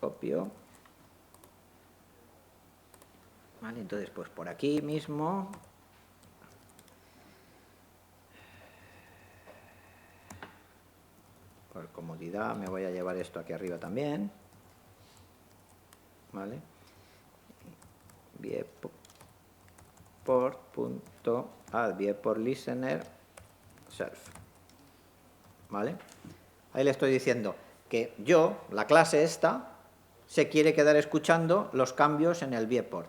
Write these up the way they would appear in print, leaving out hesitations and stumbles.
copio. Vale, entonces pues por aquí mismo. Por comodidad me voy a llevar esto aquí arriba también. ¿Vale? Viewport.add viewport listener self. ¿Vale? Ahí le estoy diciendo que yo, la clase esta, se quiere quedar escuchando los cambios en el viewport.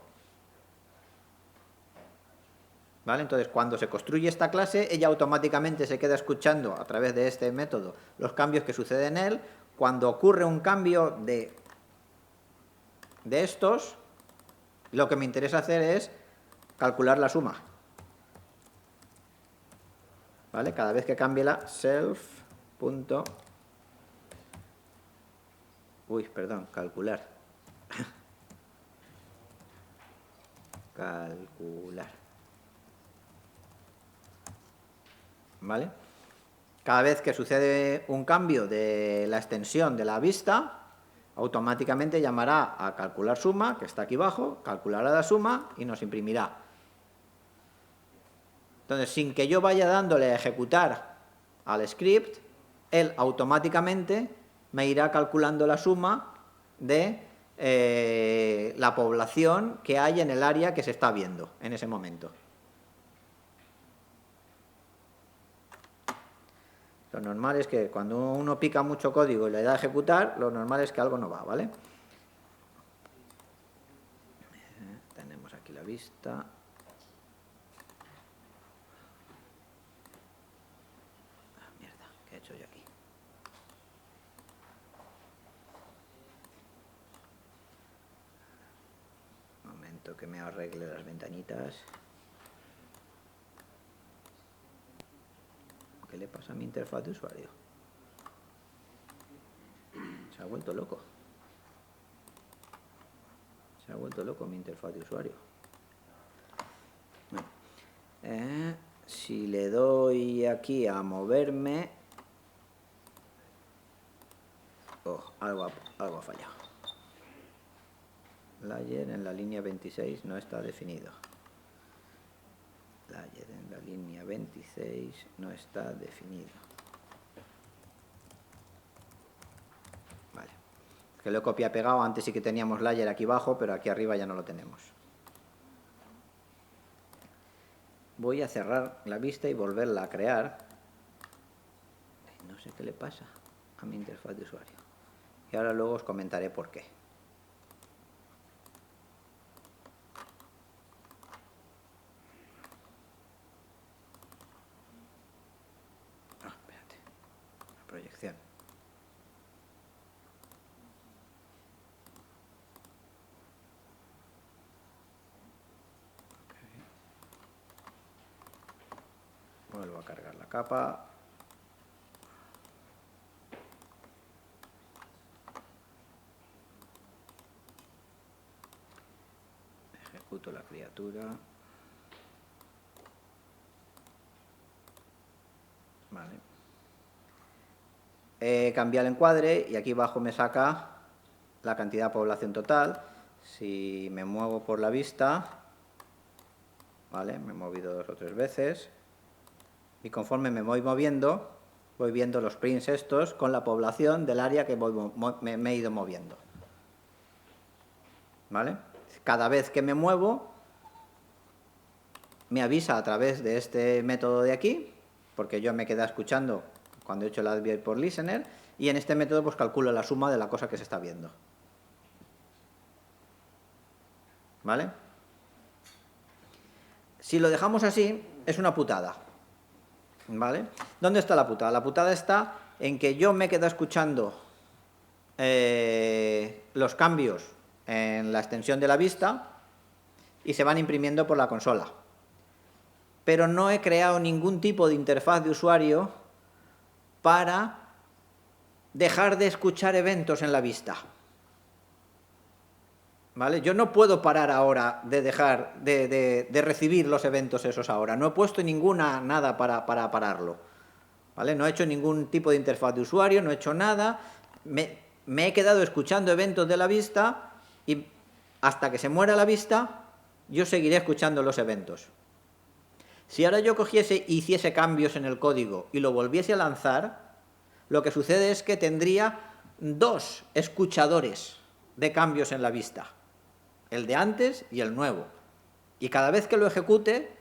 ¿Vale? Entonces, cuando se construye esta clase, ella automáticamente se queda escuchando a través de este método los cambios que suceden en él. Cuando ocurre un cambio de estos, lo que me interesa hacer es calcular la suma. ¿Vale? Cada vez que cambie la self. Calcular. Calcular. ¿Vale? Cada vez que sucede un cambio de la extensión de la vista, automáticamente llamará a calcular suma, que está aquí abajo, calculará la suma y nos imprimirá. Entonces, sin que yo vaya dándole a ejecutar al script, él automáticamente me irá calculando la suma de la población que hay en el área que se está viendo en ese momento. Lo normal es que cuando uno pica mucho código y le da a ejecutar, lo normal es que algo no va, ¿vale? Tenemos aquí la vista. Ah, mierda, ¿qué he hecho yo aquí? Un momento que me arregle las ventanitas. ¿Qué le pasa a mi interfaz de usuario? Se ha vuelto loco. Se ha vuelto loco mi interfaz de usuario. Bueno, si le doy aquí a moverme... Oh, algo ha fallado. Layer en la línea 26 no está definido. Layer en la línea 26 no está definido. Vale. Que lo he copiado y pegado. Antes sí que teníamos layer aquí abajo, pero aquí arriba ya no lo tenemos. Voy a cerrar la vista y volverla a crear. No sé qué le pasa a mi interfaz de usuario. Y ahora luego os comentaré por qué. Proyección. Okay. Vuelvo a cargar la capa. Ejecuto la criatura. Vale. He cambiado el encuadre y aquí abajo me saca la cantidad de población total. Si me muevo por la vista, ¿vale? Me he movido 2 o 3 veces y conforme me voy moviendo, voy viendo los prints estos con la población del área que me he ido moviendo. ¿Vale? Cada vez que me muevo, me avisa a través de este método de aquí, porque yo me quedé escuchando cuando he hecho el add viewport listener, y en este método pues calculo la suma de la cosa que se está viendo. ¿Vale? Si lo dejamos así, es una putada. ¿Vale? ¿Dónde está la putada? La putada está en que yo me quedo escuchando los cambios en la extensión de la vista y se van imprimiendo por la consola. Pero no he creado ningún tipo de interfaz de usuario para dejar de escuchar eventos en la vista. ¿Vale? Yo no puedo parar ahora de dejar de recibir los eventos esos ahora. No he puesto nada para pararlo. ¿Vale? No he hecho ningún tipo de interfaz de usuario, no he hecho nada. me he quedado escuchando eventos de la vista y hasta que se muera la vista, yo seguiré escuchando los eventos. Si ahora yo cogiese e hiciese cambios en el código y lo volviese a lanzar, lo que sucede es que tendría dos escuchadores de cambios en la vista, el de antes y el nuevo. Y cada vez que lo ejecute,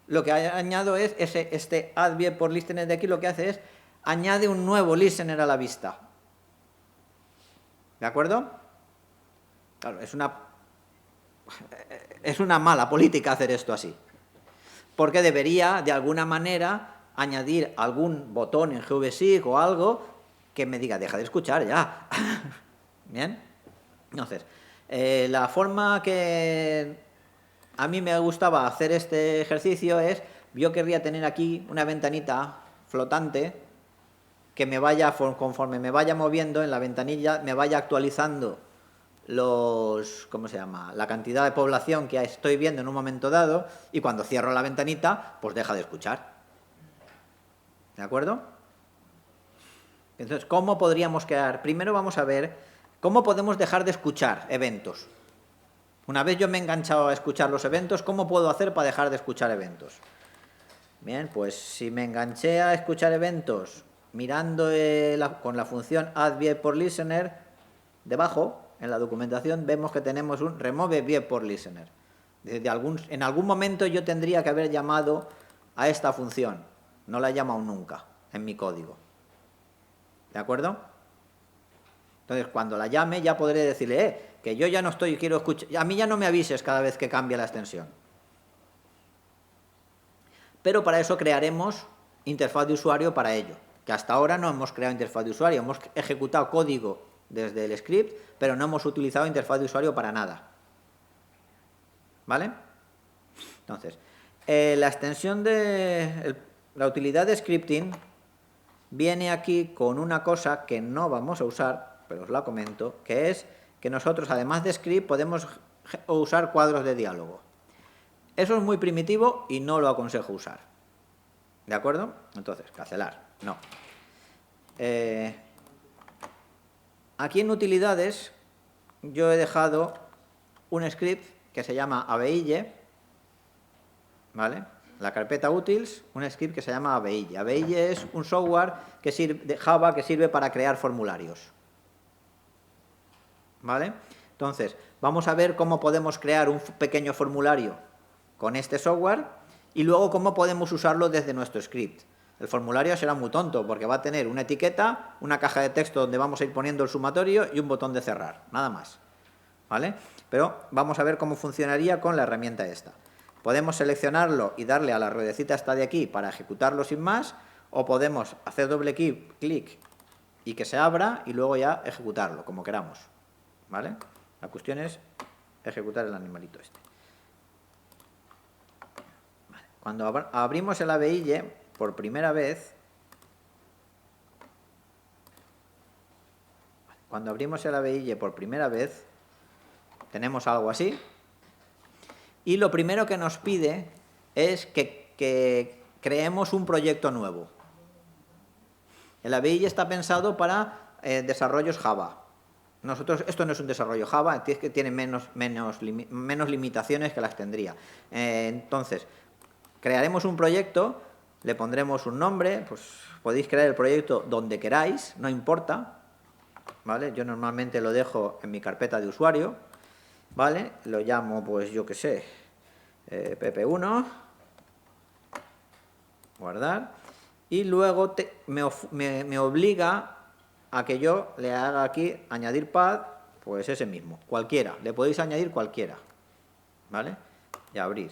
lo que añado es este add viewport listener de aquí, lo que hace es añade un nuevo listener a la vista. ¿De acuerdo? Claro, es una mala política hacer esto así. Porque debería, de alguna manera, añadir algún botón en GVSIG o algo que me diga, deja de escuchar ya. ¿Bien? Entonces, la forma que a mí me gustaba hacer este ejercicio es, yo querría tener aquí una ventanita flotante que me vaya, conforme me vaya moviendo en la ventanilla, me vaya actualizando ¿cómo se llama? La cantidad de población que estoy viendo en un momento dado, y cuando cierro la ventanita, pues deja de escuchar. ¿De acuerdo? Entonces, ¿cómo podríamos crear? Primero vamos a ver cómo podemos dejar de escuchar eventos. Una vez yo me he enganchado a escuchar los eventos, ¿cómo puedo hacer para dejar de escuchar eventos? Bien, pues si me enganché a escuchar eventos mirando con la función add viewport listener, debajo, en la documentación, vemos que tenemos un remove viewport listener. En algún momento yo tendría que haber llamado a esta función. No la he llamado nunca en mi código. ¿De acuerdo? Entonces, cuando la llame, ya podré decirle, que yo ya no quiero escuchar, a mí ya no me avises cada vez que cambia la extensión. Pero para eso crearemos interfaz de usuario para ello, que hasta ahora no hemos creado interfaz de usuario, hemos ejecutado código desde el script, pero no hemos utilizado interfaz de usuario para nada. ¿Vale? Entonces, la extensión la utilidad de scripting viene aquí con una cosa que no vamos a usar, pero os la comento, que es que nosotros, además de script, podemos usar cuadros de diálogo. Eso es muy primitivo y no lo aconsejo usar. ¿De acuerdo? Entonces, cancelar. No. Aquí en utilidades yo he dejado un script que se llama abeille, ¿vale? La carpeta utils, un script que se llama abeille. Abeille es un software de Java que sirve para crear formularios. ¿Vale? Entonces, vamos a ver cómo podemos crear un pequeño formulario con este software y luego cómo podemos usarlo desde nuestro script. El formulario será muy tonto porque va a tener una etiqueta, una caja de texto donde vamos a ir poniendo el sumatorio y un botón de cerrar, nada más. ¿Vale? Pero vamos a ver cómo funcionaría con la herramienta esta. Podemos seleccionarlo y darle a la ruedecita esta de aquí para ejecutarlo sin más, o podemos hacer doble clic y que se abra y luego ya ejecutarlo, como queramos. ¿Vale? La cuestión es ejecutar el animalito este. Vale. Cuando abrimos el abeille por primera vez, tenemos algo así. Y lo primero que nos pide es que creemos un proyecto nuevo. El abeille está pensado para desarrollos Java. Esto no es un desarrollo Java, es que tiene menos limitaciones que las tendría. Entonces, crearemos un proyecto, le pondremos un nombre, pues podéis crear el proyecto donde queráis, no importa, ¿vale? Yo normalmente lo dejo en mi carpeta de usuario, ¿vale? Lo llamo, pues yo qué sé, pp1, guardar, y luego me obliga a que yo le haga aquí, añadir path, pues ese mismo, cualquiera, le podéis añadir cualquiera, ¿vale? Y abrir.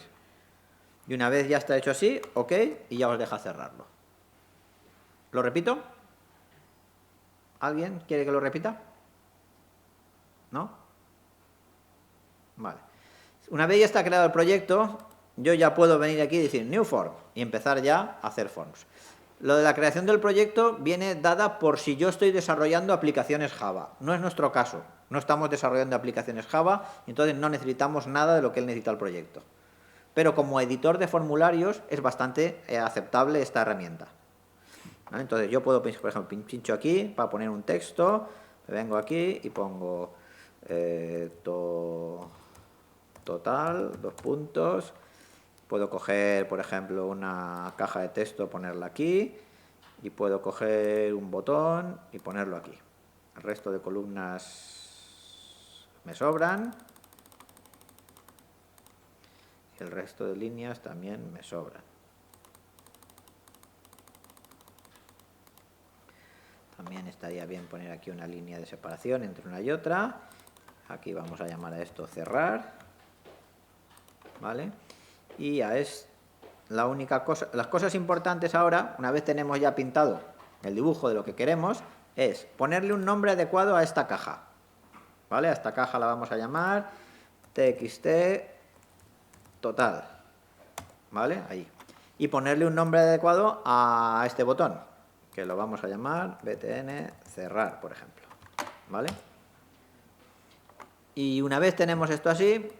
Y una vez ya está hecho así, ok, y ya os deja cerrarlo. ¿Lo repito? ¿Alguien quiere que lo repita? ¿No? Vale. Una vez ya está creado el proyecto, yo ya puedo venir aquí y decir New Form y empezar ya a hacer forms. Lo de la creación del proyecto viene dada por si yo estoy desarrollando aplicaciones Java. No es nuestro caso. No estamos desarrollando aplicaciones Java, entonces no necesitamos nada de lo que él necesita el proyecto. Pero como editor de formularios es bastante aceptable esta herramienta. ¿Vale? Entonces yo puedo, por ejemplo, pincho aquí para poner un texto, vengo aquí y pongo total, 2 puntos. Puedo coger, por ejemplo, una caja de texto, ponerla aquí, y puedo coger un botón y ponerlo aquí. El resto de columnas me sobran. Y el resto de líneas también me sobran. También estaría bien poner aquí una línea de separación entre una y otra. Aquí vamos a llamar a esto cerrar. ¿Vale? Y la única cosa, las cosas importantes ahora, una vez tenemos ya pintado el dibujo de lo que queremos, es ponerle un nombre adecuado a esta caja. ¿Vale? A esta caja la vamos a llamar txt total. ¿Vale? Ahí. Y ponerle un nombre adecuado a este botón, que lo vamos a llamar btn cerrar, por ejemplo. ¿Vale? Y una vez tenemos esto así,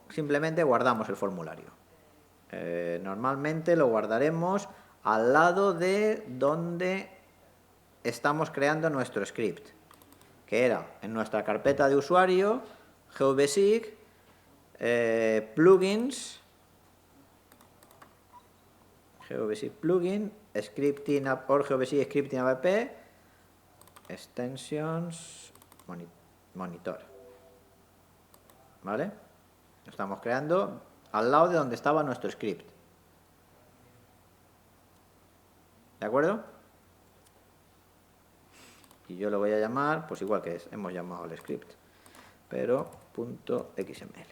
simplemente guardamos el formulario. Normalmente lo guardaremos al lado de donde estamos creando nuestro script, que era en nuestra carpeta de usuario, GVSig, plugins, GVSig plugin, scripting or GVSig scripting app, extensions, monitor. ¿Vale? Lo estamos creando al lado de donde estaba nuestro script. ¿De acuerdo? Y yo lo voy a llamar, pues igual que hemos llamado al script, pero .xml.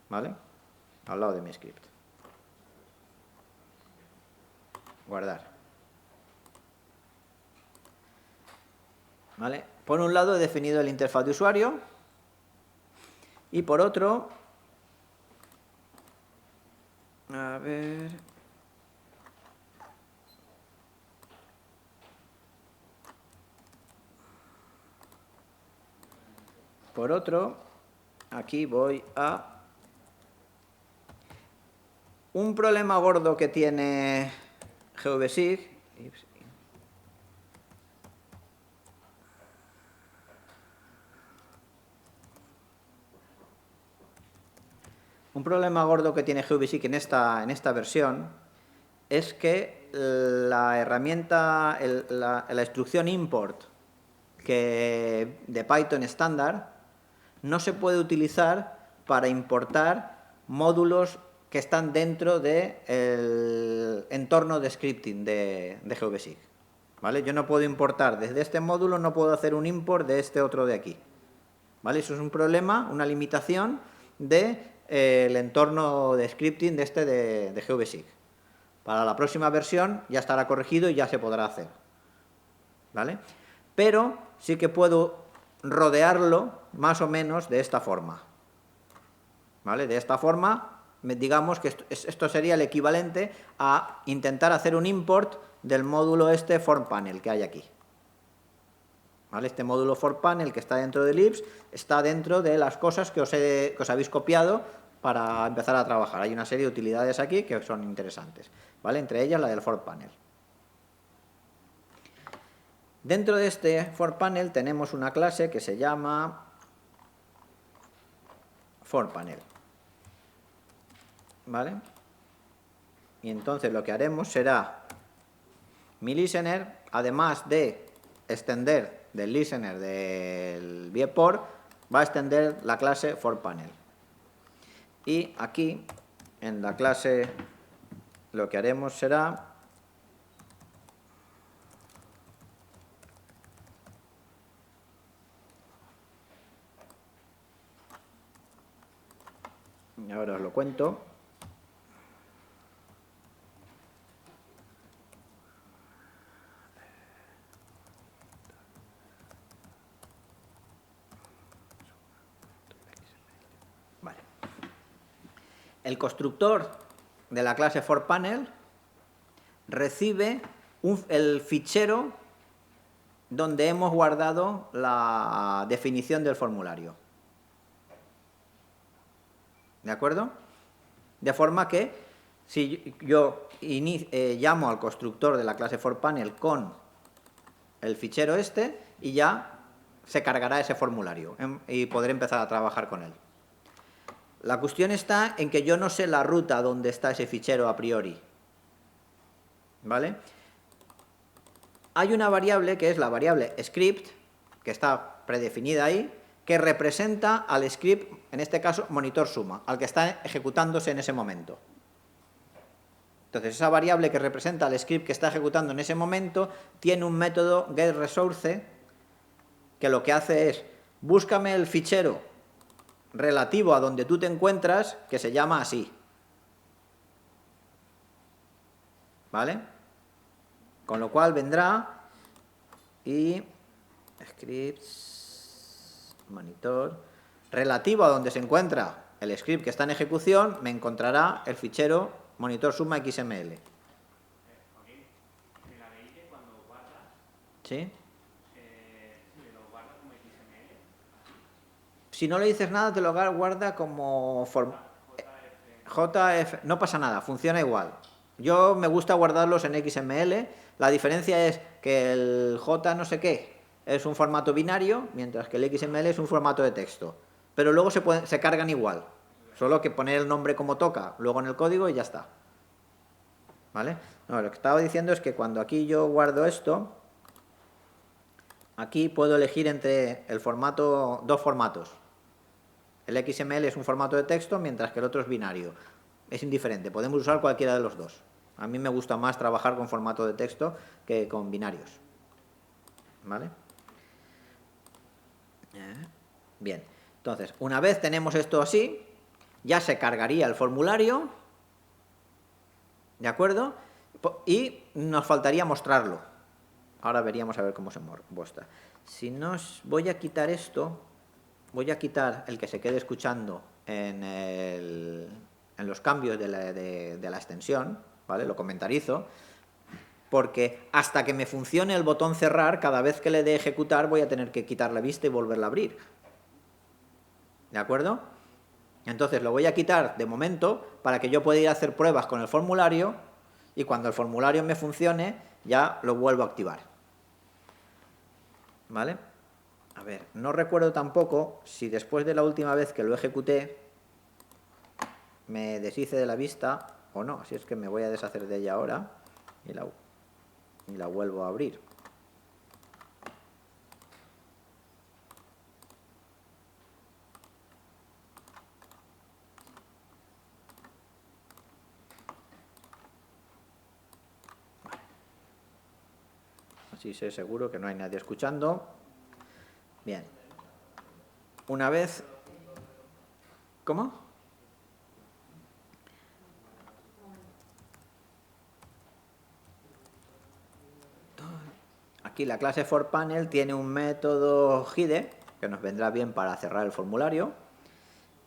¿Vale? Al lado de mi script. Guardar. ¿Vale? Por un lado he definido el interfaz de usuario y por otro, a ver, por otro, aquí voy a un problema gordo que tiene GVSig. Un problema gordo que tiene GVSig en esta versión es que la herramienta, la instrucción import de Python estándar no se puede utilizar para importar módulos que están dentro del entorno de scripting de GVSig. ¿Vale? Yo no puedo importar desde este módulo, no puedo hacer un import de este otro de aquí. ¿Vale? Eso es un problema, una limitación del entorno de scripting de GVSig. Para la próxima versión ya estará corregido y ya se podrá hacer. ¿Vale? Pero sí que puedo rodearlo más o menos de esta forma. ¿Vale? De esta forma, digamos que esto sería el equivalente a intentar hacer un import del módulo form panel que hay aquí. ¿Vale? Este módulo form panel que está dentro de libs está dentro de las cosas que os habéis copiado para empezar a trabajar. Hay una serie de utilidades aquí que son interesantes, ¿vale? Entre ellas la del form panel. Dentro de este form panel tenemos una clase que se llama form panel, ¿vale? Y entonces lo que haremos será mi listener, además de extender del listener del viewport, va a extender la clase form panel. Y aquí, en la clase, lo que haremos será y ahora os lo cuento. Vale. El constructor de la clase forPanel recibe el fichero donde hemos guardado la definición del formulario. ¿De acuerdo? De forma que si yo llamo al constructor de la clase forPanel con el fichero este y ya se cargará ese formulario y podré empezar a trabajar con él. La cuestión está en que yo no sé la ruta donde está ese fichero a priori. ¿Vale? Hay una variable que es la variable script, que está predefinida ahí, que representa al script, en este caso monitor suma, al que está ejecutándose en ese momento. Entonces esa variable que representa al script que está ejecutando en ese momento tiene un método getResource que lo que hace es búscame el fichero relativo a donde tú te encuentras, que se llama así. ¿Vale? Con lo cual vendrá y scripts monitor relativo a donde se encuentra el script que está en ejecución, me encontrará el fichero monitor suma XML. ¿Sí? Si no le dices nada, te lo guarda como JF. No pasa nada, funciona igual. Yo me gusta guardarlos en XML. La diferencia es que el J no sé qué es un formato binario, mientras que el XML es un formato de texto. Pero luego se cargan igual. Solo que poner el nombre como toca, luego en el código y ya está. ¿Vale? No, lo que estaba diciendo es que cuando aquí yo guardo esto, aquí puedo elegir entre el formato, dos formatos. El XML es un formato de texto, mientras que el otro es binario. Es indiferente, podemos usar cualquiera de los dos. A mí me gusta más trabajar con formato de texto que con binarios. ¿Vale? Bien, entonces, una vez tenemos esto así, ya se cargaría el formulario, ¿de acuerdo? Y nos faltaría mostrarlo. Ahora veríamos a ver cómo se muestra. Si nos voy a quitar esto, voy a quitar el que se quede escuchando en los cambios de la extensión, ¿vale? Lo comentarizo, porque hasta que me funcione el botón cerrar, cada vez que le dé ejecutar voy a tener que quitar la vista y volverla a abrir. ¿De acuerdo? Entonces lo voy a quitar de momento para que yo pueda ir a hacer pruebas con el formulario y cuando el formulario me funcione ya lo vuelvo a activar. ¿Vale? A ver, no recuerdo tampoco si después de la última vez que lo ejecuté me deshice de la vista o no, así es que me voy a deshacer de ella ahora y la vuelvo a abrir. Así sé seguro que no hay nadie escuchando. Bien. Una vez... ¿Cómo? Aquí la clase forPanel tiene un método hide, que nos vendrá bien para cerrar el formulario,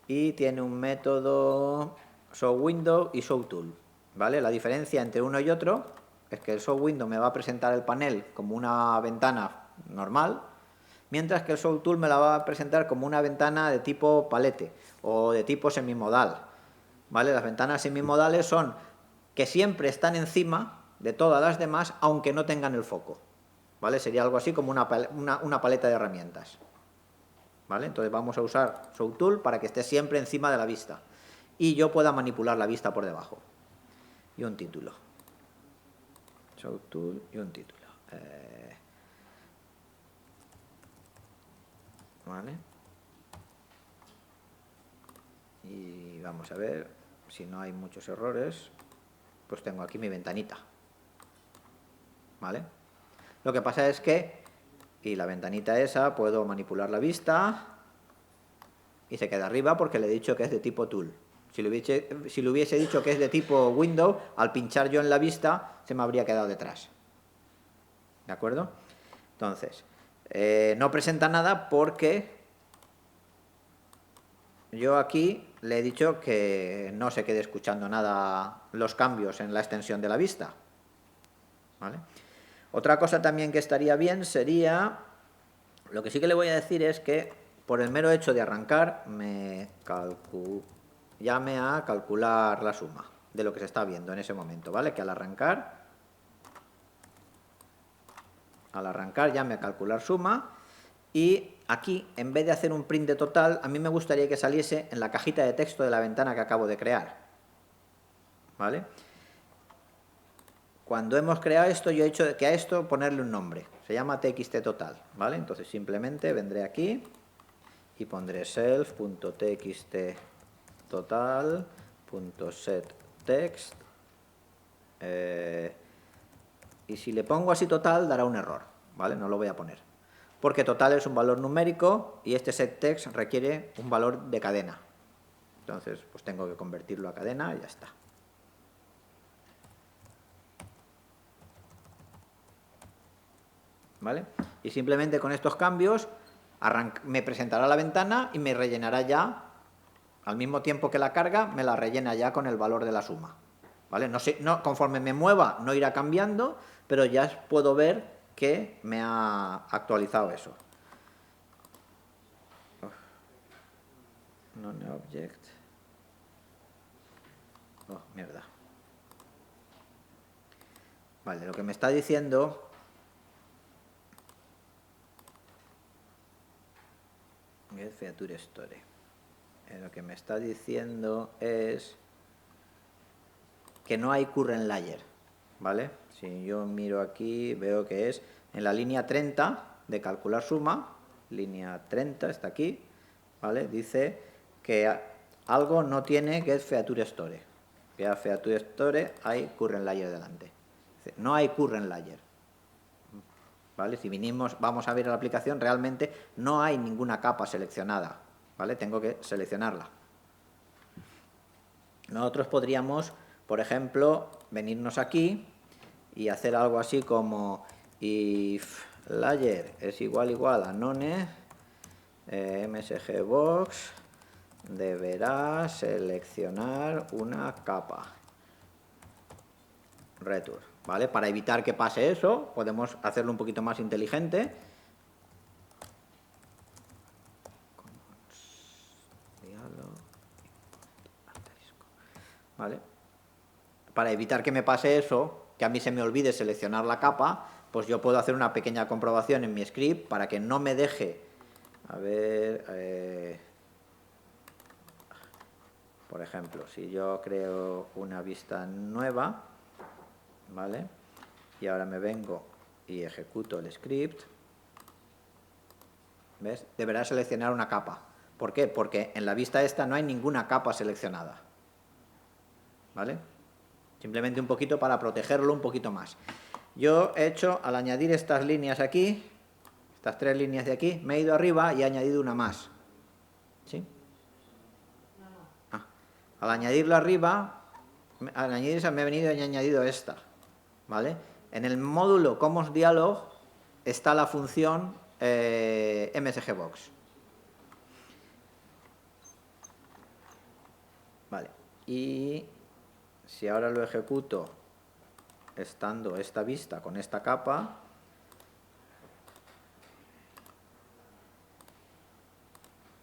y tiene un método showWindow y showTool. ¿Vale? La diferencia entre uno y otro es que el showWindow me va a presentar el panel como una ventana normal, mientras que el showTool me la va a presentar como una ventana de tipo palete o de tipo semimodal. ¿Vale? Las ventanas semimodales son que siempre están encima de todas las demás, aunque no tengan el foco. ¿Vale? Sería algo así como una paleta de herramientas. ¿Vale? Entonces vamos a usar showTool para que esté siempre encima de la vista y yo pueda manipular la vista por debajo. Y un título. showTool y un título. ¿Vale? Y vamos a ver si no hay muchos errores. Pues tengo aquí mi ventanita. ¿Vale? Lo que pasa es que, y la ventanita esa, puedo manipular la vista y se queda arriba porque le he dicho que es de tipo tool. Si le hubiese dicho que es de tipo window, al pinchar yo en la vista, se me habría quedado detrás. ¿De acuerdo? Entonces, no presenta nada porque yo aquí le he dicho que no se quede escuchando nada los cambios en la extensión de la vista. ¿Vale? Otra cosa también que estaría bien sería, lo que sí que le voy a decir es que por el mero hecho de arrancar llame a calcular la suma de lo que se está viendo en ese momento, ¿vale? Que al arrancar Al arrancar llame a calcular suma y aquí, en vez de hacer un print de total, a mí me gustaría que saliese en la cajita de texto de la ventana que acabo de crear. ¿Vale? Cuando hemos creado esto, yo he hecho que a esto ponerle un nombre. Se llama txt total, ¿vale? Entonces simplemente vendré aquí y pondré self.txt total.setText. Y si le pongo así total, dará un error, ¿vale? No lo voy a poner. Porque total es un valor numérico y este setText requiere un valor de cadena. Entonces, pues tengo que convertirlo a cadena y ya está. ¿Vale? Y simplemente con estos cambios me presentará la ventana y me rellenará ya, al mismo tiempo que la carga, me la rellena ya con el valor de la suma. ¿Vale? No sé, conforme me mueva no irá cambiando, pero ya puedo ver que me ha actualizado eso. Non-object. Oh, mierda. Vale, lo que me está diciendo... Get feature story. Lo que me está diciendo es que no hay current layer, ¿vale? Si yo miro aquí, veo que es en la línea 30 de calcular suma, línea 30, está aquí, ¿vale? Dice que algo no tiene get feature store. Que a feature store hay current layer delante. Dice, no hay current layer. ¿Vale? Si vamos a ver la aplicación, realmente no hay ninguna capa seleccionada, ¿vale? Tengo que seleccionarla. Nosotros podríamos, por ejemplo, venirnos aquí y hacer algo así como if layer es igual a none, msgbox deberá seleccionar una capa. Return, ¿vale? Para evitar que pase eso, podemos hacerlo un poquito más inteligente. ¿Vale? Para evitar que me pase eso, que a mí se me olvide seleccionar la capa, pues yo puedo hacer una pequeña comprobación en mi script para que no me deje, a ver, por ejemplo, si yo creo una vista nueva, ¿vale? Y ahora me vengo y ejecuto el script, ¿ves? Deberá seleccionar una capa. ¿Por qué? Porque en la vista esta no hay ninguna capa seleccionada, ¿vale? Simplemente un poquito para protegerlo un poquito más. Yo he hecho, al añadir estas líneas aquí, estas 3 líneas de aquí, me he ido arriba y he añadido una más. ¿Sí? Al añadirlo arriba, al añadir esa me he venido y he añadido esta. ¿Vale? En el módulo Commons Dialog está la función msgbox. Vale. Y si ahora lo ejecuto estando esta vista con esta capa,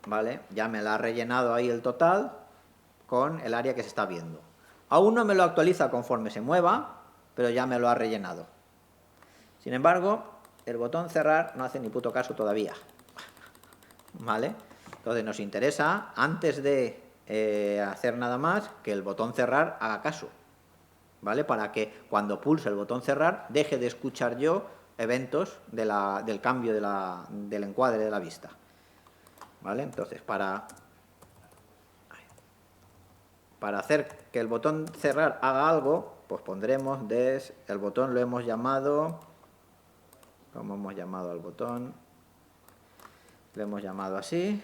¿vale? Ya me la ha rellenado ahí el total con el área que se está viendo. Aún no me lo actualiza conforme se mueva, pero ya me lo ha rellenado. Sin embargo, el botón cerrar no hace ni puto caso todavía. ¿Vale? Entonces nos interesa, antes de hacer nada más, que el botón cerrar haga caso. ¿Vale? Para que cuando pulse el botón cerrar, deje de escuchar yo eventos del cambio del encuadre de la vista. ¿Vale? Entonces, para hacer que el botón cerrar haga algo, pues pondremos el botón lo hemos llamado, ¿cómo hemos llamado al botón? Lo hemos llamado así,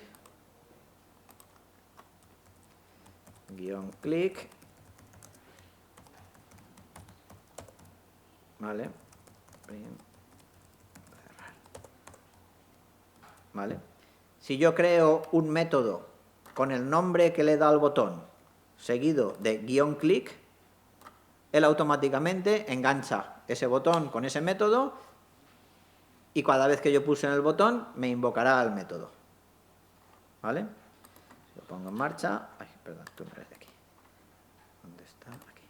--click, ¿vale? ¿Vale? Si yo creo un método con el nombre que le da al botón seguido de --click, él automáticamente engancha ese botón con ese método y cada vez que yo pulse en el botón me invocará al método. ¿Vale? Lo pongo en marcha. Ay, perdón, tú no eres de aquí. ¿Dónde está? Aquí.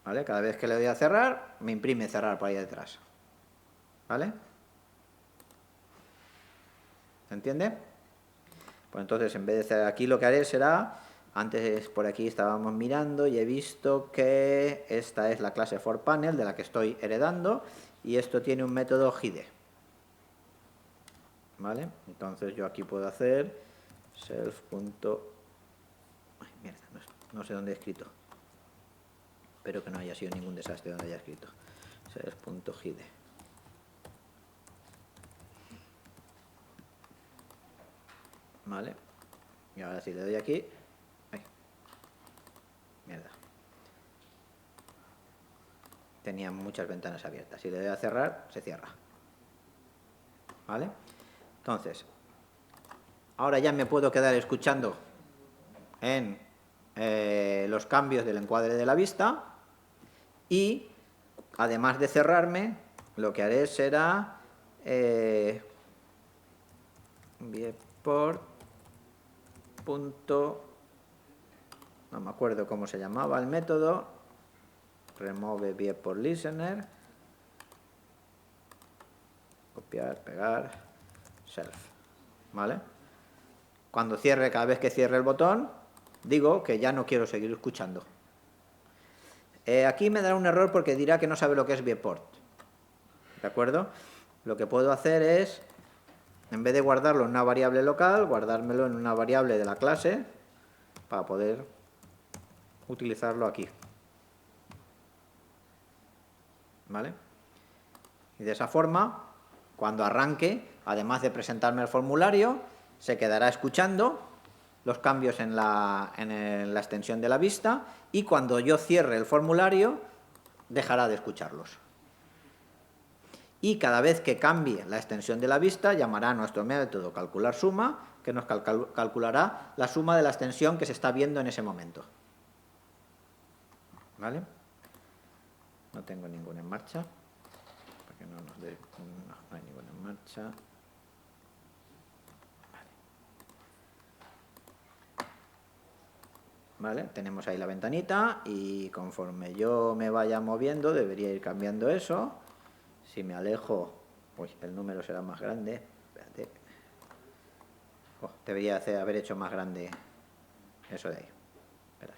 ¿Vale? Cada vez que le doy a cerrar, me imprime cerrar por ahí detrás. ¿Vale? ¿Se entiende? Pues entonces, en vez de hacer aquí, lo que haré será, antes por aquí estábamos mirando y he visto que esta es la clase forPanel de la que estoy heredando y esto tiene un método hide. ¿Vale? Entonces yo aquí puedo hacer self. Ay, mierda, no sé dónde he escrito. Espero que no haya sido ningún desastre donde haya escrito. Self.hide. ¿Vale? Y ahora si le doy aquí... ¡Ay! Mierda. Tenía muchas ventanas abiertas. Si le doy a cerrar, se cierra. ¿Vale? Entonces, ahora ya me puedo quedar escuchando en los cambios del encuadre de la vista y, además de cerrarme, lo que haré será viewport. No me acuerdo cómo se llamaba el método. Remove viewport listener. Copiar, pegar, self. ¿Vale? Cuando cierre, cada vez que cierre el botón, digo que ya no quiero seguir escuchando. Aquí me dará un error porque dirá que no sabe lo que es viewport. ¿De acuerdo? Lo que puedo hacer es, en vez de guardarlo en una variable local, guardármelo en una variable de la clase para poder utilizarlo aquí. ¿Vale? Y de esa forma, cuando arranque, además de presentarme el formulario, se quedará escuchando los cambios en la extensión de la vista y cuando yo cierre el formulario, dejará de escucharlos. Y cada vez que cambie la extensión de la vista, llamará a nuestro método calcular suma, que nos calculará la suma de la extensión que se está viendo en ese momento. ¿Vale? No tengo ninguna en marcha. Porque no hay ninguna en marcha. Vale, tenemos ahí la ventanita y conforme yo me vaya moviendo debería ir cambiando eso. Si me alejo, pues el número será más grande. Espérate. Debería haber hecho más grande eso de ahí. Esperad.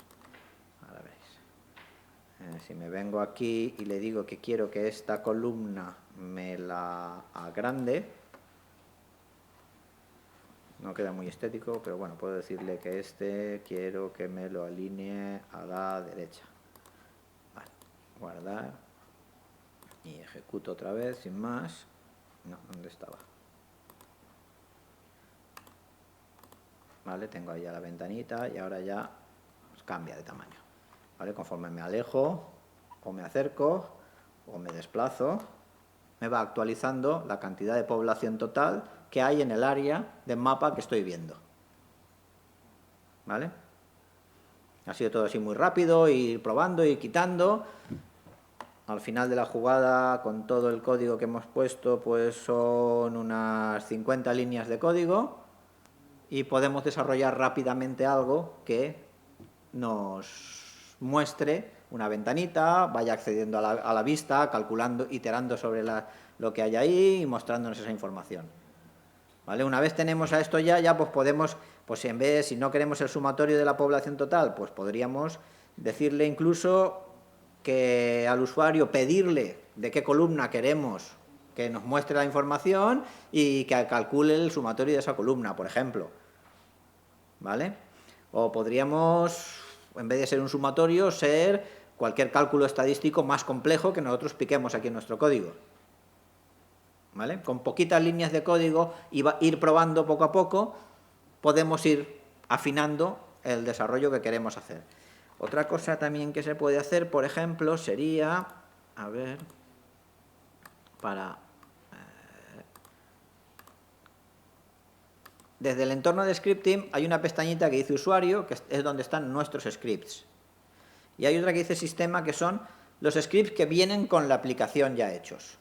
Ahora veréis. Si me vengo aquí y le digo que quiero que esta columna me la agrande, no queda muy estético, pero bueno, puedo decirle que este quiero que me lo alinee a la derecha. Vale, guardar y ejecuto otra vez sin más. No, ¿dónde estaba? Vale, tengo ahí ya la ventanita y ahora ya pues, cambia de tamaño. Vale, conforme me alejo o me acerco o me desplazo, me va actualizando la cantidad de población total que hay en el área del mapa que estoy viendo. ¿Vale? Ha sido todo así muy rápido, ir probando, ir quitando. Al final de la jugada, con todo el código que hemos puesto, pues son unas 50 líneas de código y podemos desarrollar rápidamente algo que nos muestre una ventanita, vaya accediendo a la vista, calculando, iterando sobre lo que hay ahí y mostrándonos esa información. ¿Vale? Una vez tenemos a esto ya pues podemos, pues en vez, si no queremos el sumatorio de la población total, pues podríamos decirle incluso que al usuario pedirle de qué columna queremos que nos muestre la información y que calcule el sumatorio de esa columna, por ejemplo. ¿Vale? O podríamos, en vez de ser un sumatorio, ser cualquier cálculo estadístico más complejo que nosotros piquemos aquí en nuestro código. ¿Vale? Con poquitas líneas de código y ir probando poco a poco, podemos ir afinando el desarrollo que queremos hacer. Otra cosa también que se puede hacer, por ejemplo, sería, a ver, desde el entorno de scripting hay una pestañita que dice usuario, que es donde están nuestros scripts. Y hay otra que dice sistema, que son los scripts que vienen con la aplicación ya hechos.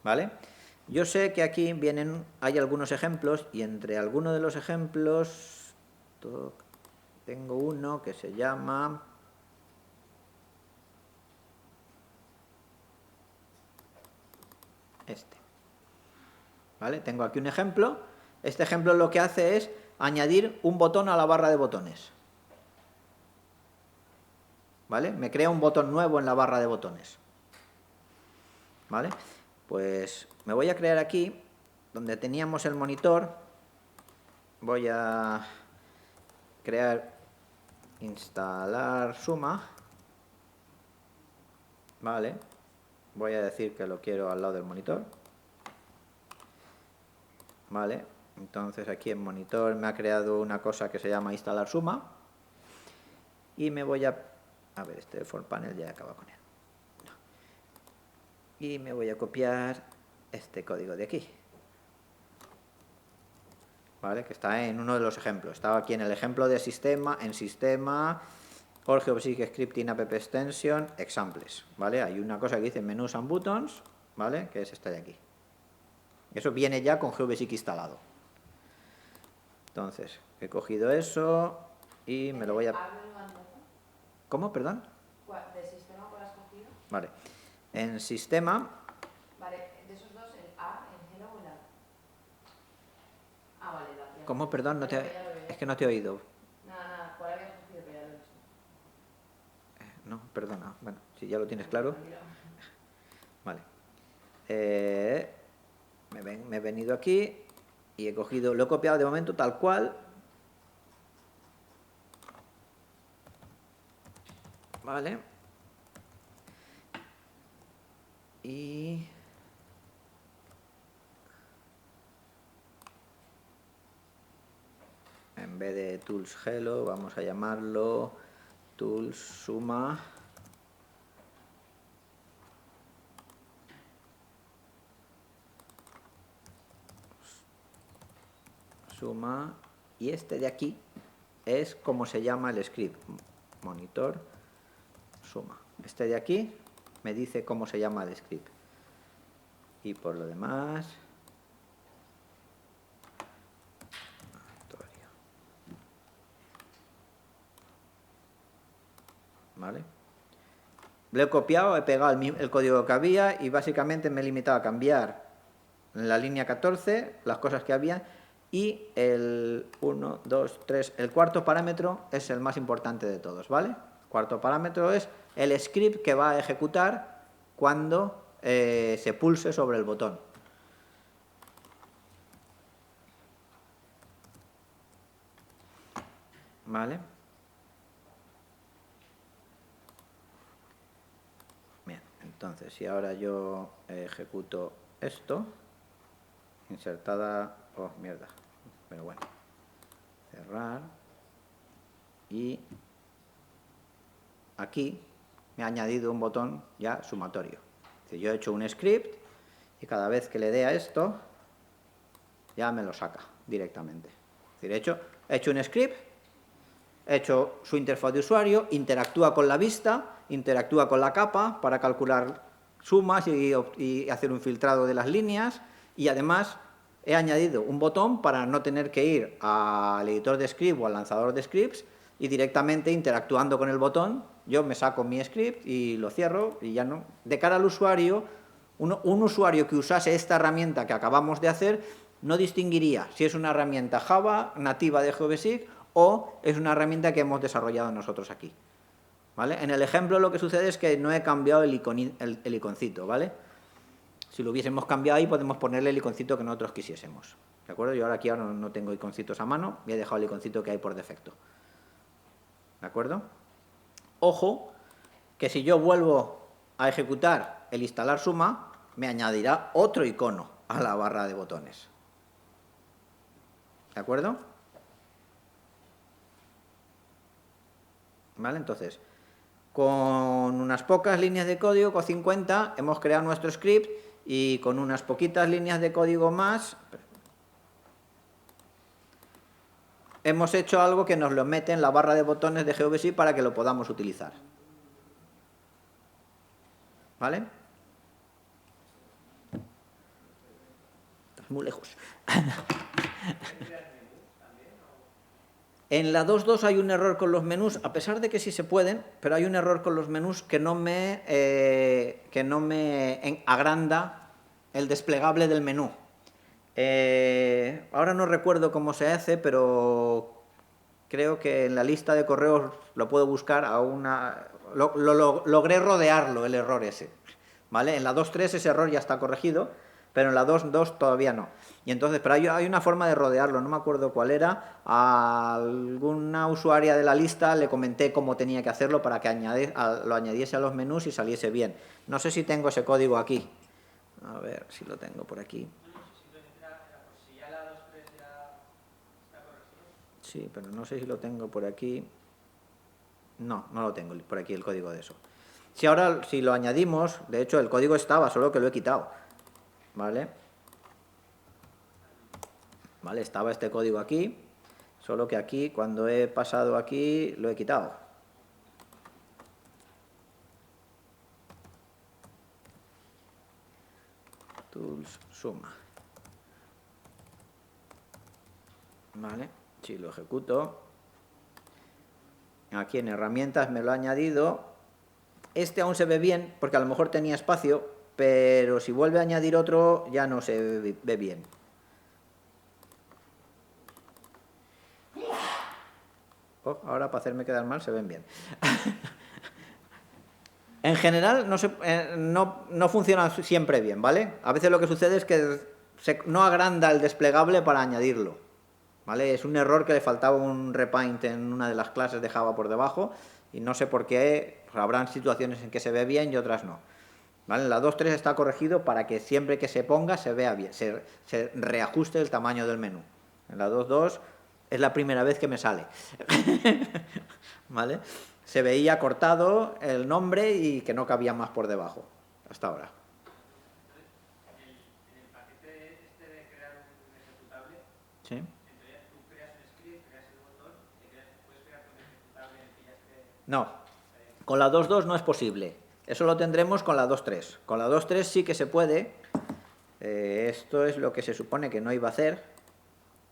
¿Vale? Yo sé que aquí hay algunos ejemplos y entre algunos de los ejemplos tengo uno que se llama este. ¿Vale? Tengo aquí un ejemplo. Este ejemplo lo que hace es añadir un botón a la barra de botones. ¿Vale? Me crea un botón nuevo en la barra de botones. ¿Vale? Pues me voy a crear aquí, donde teníamos el monitor, voy a crear, instalar suma. ¿Vale? Voy a decir que lo quiero al lado del monitor. ¿Vale? Entonces aquí en monitor me ha creado una cosa que se llama instalar suma. Y me voy a ver, este default panel ya acaba con él. No. Y me voy a copiar este código de aquí. ¿Vale? Que está en uno de los ejemplos. Estaba aquí en el ejemplo de sistema, en sistema, all GeoBasic Scripting App Extension, examples. ¿Vale? Hay una cosa que dice menús and buttons, ¿vale? Que es esta de aquí. Eso viene ya con GeoBasic instalado. Entonces, he cogido eso y me lo voy a... ¿Cómo? Perdón. ¿De sistema cuál has cogido? Vale. En sistema... Vale, de esos dos, el A, el hello o el A. Ah, vale, la. ¿Cómo? Perdón, no te... es que no te he oído. Nada, ¿cuál habías cogido? Que ya lo he visto. No, perdona. Bueno, si ya lo tienes claro. Vale. Me he venido aquí y he cogido, lo he copiado de momento tal cual. Vale. Y... en vez de tools hello vamos a llamarlo tools suma. Suma, y este de aquí es como se llama el script, monitor suma. Este de aquí me dice cómo se llama el script. Y por lo demás... ¿Vale? Lo he copiado, he pegado el código que había y básicamente me he limitado a cambiar en la línea 14 las cosas que había. Y el 1, 2, 3, el cuarto parámetro es el más importante de todos, ¿vale? El cuarto parámetro es el script que va a ejecutar cuando se pulse sobre el botón. ¿Vale? Bien, entonces si ahora yo ejecuto esto, insertada... oh, mierda. Pero bueno. Cerrar. Y aquí me ha añadido un botón ya sumatorio. Es decir, yo he hecho un script y cada vez que le dé a esto, ya me lo saca directamente. Es decir, he hecho un script, he hecho su interfaz de usuario, interactúa con la vista, interactúa con la capa para calcular sumas y hacer un filtrado de las líneas, y además he añadido un botón para no tener que ir al editor de script o al lanzador de scripts y directamente interactuando con el botón, yo me saco mi script y lo cierro y ya no. De cara al usuario, un usuario que usase esta herramienta que acabamos de hacer no distinguiría si es una herramienta Java nativa de GeoBasic o es una herramienta que hemos desarrollado nosotros aquí. ¿Vale? En el ejemplo lo que sucede es que no he cambiado el iconcito, ¿vale? Si lo hubiésemos cambiado ahí, podemos ponerle el iconcito que nosotros quisiésemos. ¿De acuerdo? Yo ahora aquí no tengo iconcitos a mano, y he dejado el iconcito que hay por defecto. ¿De acuerdo? Ojo, que si yo vuelvo a ejecutar el instalar suma, me añadirá otro icono a la barra de botones. ¿De acuerdo? ¿Vale? Entonces, con unas pocas líneas de código, con 50, hemos creado nuestro script y con unas poquitas líneas de código más hemos hecho algo que nos lo mete en la barra de botones de GeoBasic para que lo podamos utilizar. ¿Vale? Estás muy lejos. En la 2.2 hay un error con los menús, a pesar de que sí se pueden, pero hay un error con los menús que no me agranda el desplegable del menú. Ahora no recuerdo cómo se hace, pero creo que en la lista de correos lo puedo buscar a una... logré rodearlo, el error ese. ¿Vale? En la 2.3 ese error ya está corregido, pero en la 2.2 todavía no. Y entonces, pero hay una forma de rodearlo, no me acuerdo cuál era. A alguna usuaria de la lista le comenté cómo tenía que hacerlo para que lo añadiese a los menús y saliese bien. No sé si tengo ese código aquí. A ver si lo tengo por aquí. Sí, pero no sé si lo tengo por aquí. No, no lo tengo por aquí el código de eso. Si ahora, si lo añadimos, de hecho el código estaba, solo que lo he quitado. ¿Vale? ¿Vale? Estaba este código aquí, solo que aquí, cuando he pasado aquí, lo he quitado. Tools, suma. ¿Vale? Si lo ejecuto, aquí en herramientas me lo ha añadido. Este aún se ve bien, porque a lo mejor tenía espacio, pero si vuelve a añadir otro, ya no se ve bien. Oh, ahora para hacerme quedar mal se ven bien. En general no funciona siempre bien, ¿vale? A veces lo que sucede es que no agranda el desplegable para añadirlo, ¿vale? Es un error que le faltaba un repaint en una de las clases de Java por debajo y no sé por qué, pues habrán situaciones en que se ve bien y otras no. ¿Vale? En la 2.3 está corregido para que siempre que se ponga se vea bien, se reajuste el tamaño del menú. En la 2.2 es la primera vez que me sale. ¿Vale? Se veía cortado el nombre y que no cabía más por debajo, hasta ahora. En el paquete este de crear un ejecutable, ¿Sí? en teoría tú creas un script, creas el botón, puedes crear un ejecutable en el que ya esté... No, con la 2.2 no es posible. Eso lo tendremos con la 2.3. Con la 2.3 sí que se puede. Esto es lo que se supone que no iba a hacer.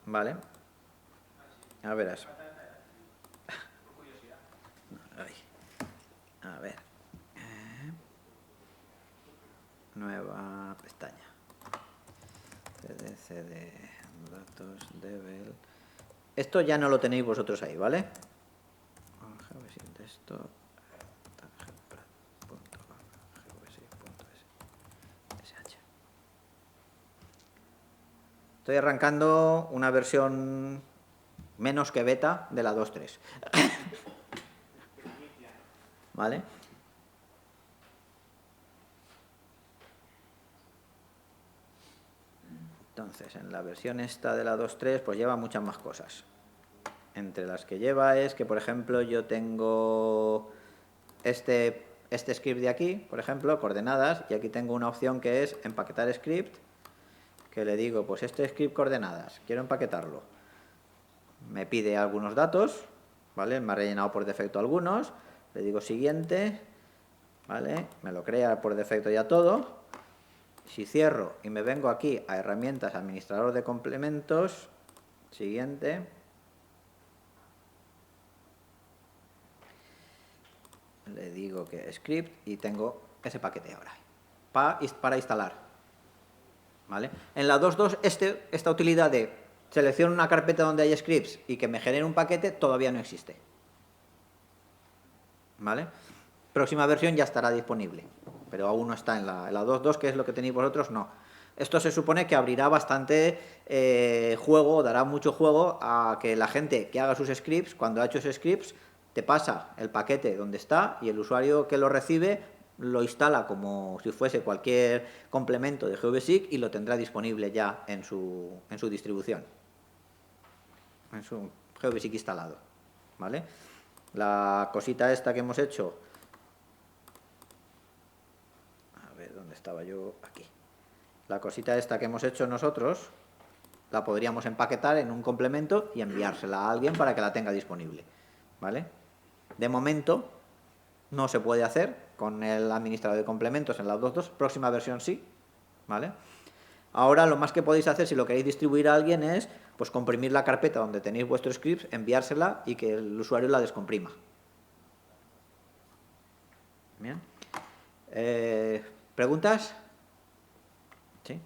¿Vale? A verás. A ver. Nueva pestaña. CD, datos, devel. Esto ya no lo tenéis vosotros ahí, ¿vale? Estoy arrancando una versión menos que beta de la 2.3. ¿Vale? Entonces, en la versión esta de la 2.3, pues lleva muchas más cosas. Entre las que lleva es que, por ejemplo, yo tengo este script de aquí, por ejemplo, coordenadas, y aquí tengo una opción que es empaquetar script, que le digo, pues este script coordenadas, quiero empaquetarlo. Me pide algunos datos, ¿vale? Me ha rellenado por defecto algunos, le digo siguiente, ¿vale? Me lo crea por defecto ya todo. Si cierro y me vengo aquí a herramientas, administrador de complementos, siguiente, le digo que script y tengo ese paquete ahora para instalar. ¿Vale? En la 2.2 esta utilidad de seleccionar una carpeta donde hay scripts y que me genere un paquete todavía no existe. ¿Vale? Próxima versión ya estará disponible, pero aún no está en la 2.2, que es lo que tenéis vosotros, no. Esto se supone que abrirá bastante juego, dará mucho juego a que la gente que haga sus scripts, cuando ha hecho esos scripts, te pasa el paquete donde está y el usuario que lo recibe lo instala como si fuese cualquier complemento de GVSIG y lo tendrá disponible ya en su distribución, en su GVSIG instalado. ¿Vale? La cosita esta que hemos hecho, a ver, ¿dónde estaba yo? Aquí. La cosita esta que hemos hecho nosotros, la podríamos empaquetar en un complemento y enviársela a alguien para que la tenga disponible. ¿Vale? De momento no se puede hacer con el administrador de complementos en la 2.2, próxima versión sí. ¿Vale? Ahora lo más que podéis hacer si lo queréis distribuir a alguien es pues comprimir la carpeta donde tenéis vuestro script, enviársela y que el usuario la descomprima. Bien. ¿Preguntas? ¿Sí?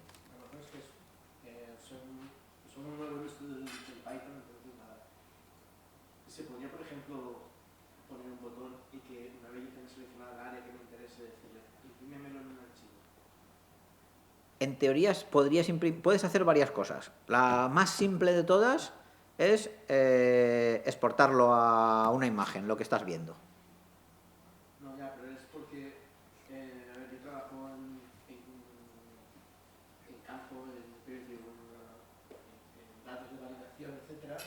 en teoría puedes hacer varias cosas. La más simple de todas es exportarlo a una imagen, lo que estás viendo. No, ya, pero es porque, a ver, yo trabajo en campo, en datos de validación, etcétera.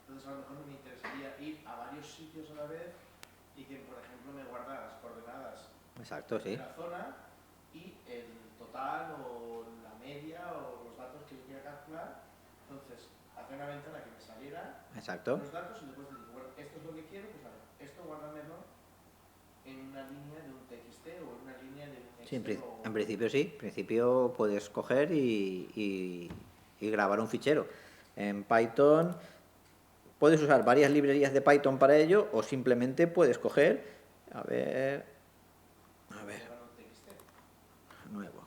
Entonces a lo mejor me interesaría ir a varios sitios a la vez y que, por ejemplo, me guardara las coordenadas Exacto, sí. de la zona y el total o la media o los datos que yo quiera calcular. Entonces, hacer una ventana que me saliera Exacto. los datos y después digo, bueno, esto es lo que quiero, pues vale, esto guárdamelo en una línea de un TXT o en una línea de un Sí, Excel en principio sí. En principio puedes coger y grabar un fichero. En Python puedes usar varias librerías de Python para ello o simplemente puedes coger, a ver, un TXT. nuevo,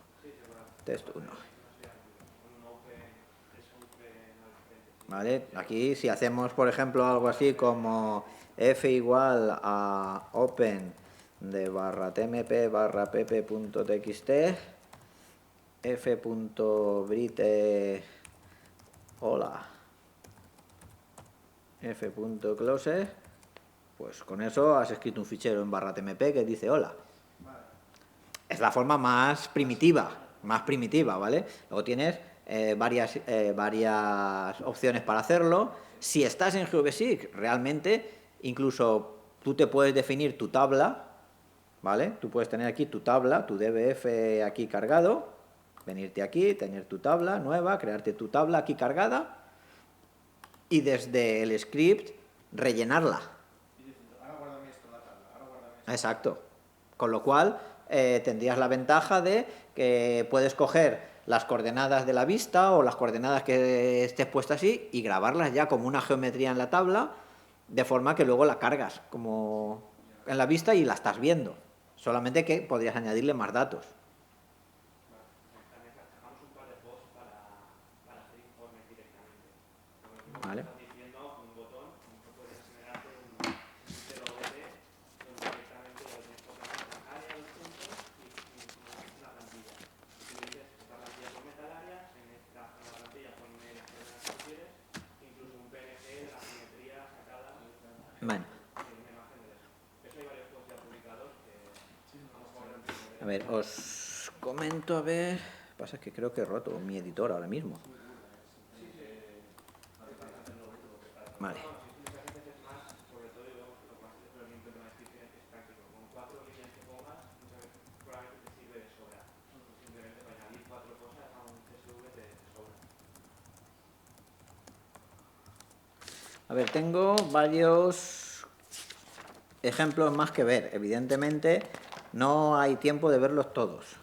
test 1. ¿Vale? Aquí si hacemos, por ejemplo, algo así como f igual a open de /tmp /pp.txt f.brite hola f.close, pues con eso has escrito un fichero en /tmp que dice hola. Es la forma más primitiva, ¿vale? Luego tienes varias opciones para hacerlo. Si estás en GeoBasic, realmente incluso tú te puedes definir tu tabla, ¿vale? Tú puedes tener aquí tu tabla, tu DBF aquí cargado, venirte aquí, tener tu tabla nueva, crearte tu tabla aquí cargada y desde el script rellenarla. Y diciendo, ahora guárdame esto en la tabla, ahora guárdame esto. Exacto. Con lo cual tendrías la ventaja de que puedes coger las coordenadas de la vista o las coordenadas que estés puestas así y grabarlas ya como una geometría en la tabla, de forma que luego la cargas como en la vista y la estás viendo. Solamente que podrías añadirle más datos. También sacamos un par de posts para hacer informes directamente. Vale. Están diciendo un botón, no puedes generarte un fichero ODT donde directamente lo tienes tocado en la área, los puntos y una plantilla. Y tú dices, esta plantilla son metaláreas, en esta plantilla son las coordenadas que quieres, incluso un PNG de la geometría sacada Bueno. en una imagen de eso. Eso hay varios posts ya publicados que vamos a ver. A ver, os comento, a ver. Pasa que creo que he roto mi editor ahora mismo. Vale. Muchas veces es más, sobre todo, y vemos que lo que más es limpio de una descripción es práctico. Con 4 líneas que pongas, muchas veces probablemente te sirve de sobra. Simplemente para añadir 4 cosas a un CSV te sobra. A ver, tengo varios ejemplos más que ver. Evidentemente, no hay tiempo de verlos todos.